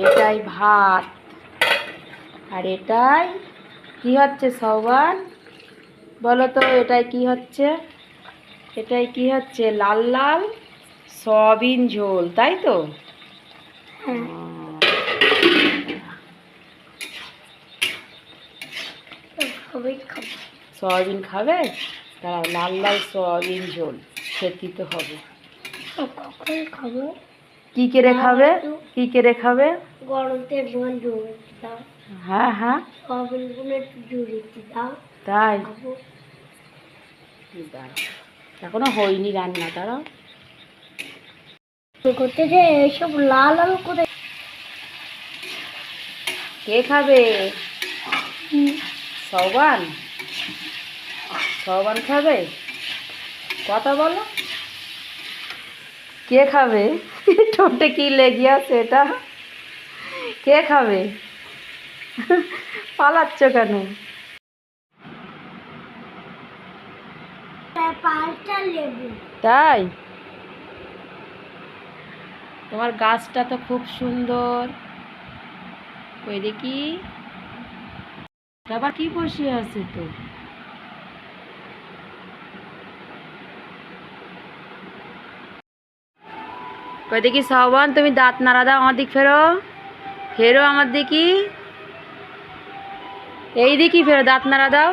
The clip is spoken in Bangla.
এটাই ভাত, আর এটাই কি হচ্ছে সৌবান? বলো তো এটাই কি হচ্ছে? এটাই কি হচ্ছে? লাল লাল সয়াবিন ঝোল, তাই তো? সয়াবিন খাবে? দাঁড়াও, লাল লাল সয়াবিন ঝোল খেতে তো হবে। খাবো। কি করে খাবে? কি করে খাবে? গরম তেল জোরে দাও। হ্যাঁ হ্যাঁ, সয়াবিনগুলো একটু জোরে দাও। তাই? খাবো। এখনো হয়নি রান্না, দাঁড়াও। করতে যে এইসব লাল লাল করে। কে খাবে? সৌবান? সৌবান খাবে? কথা বলো। কে খাবে? ঠোঁটে কি লেগে আছে এটা? কে খাবে? পালাচ্ছ কেন? পাঁচটা লেবু। তাই? তোমার গাছটা তো খুব সুন্দর। ওই দেখি আবার কি বসে আছে তো। ওই দেখি সৌবান, তুমি দাঁত নাড়া দাও আমার দিক, ফেরো ফেরো আমার দিকে, এই দেখি ফেরো, দাঁত নাড়া দাও।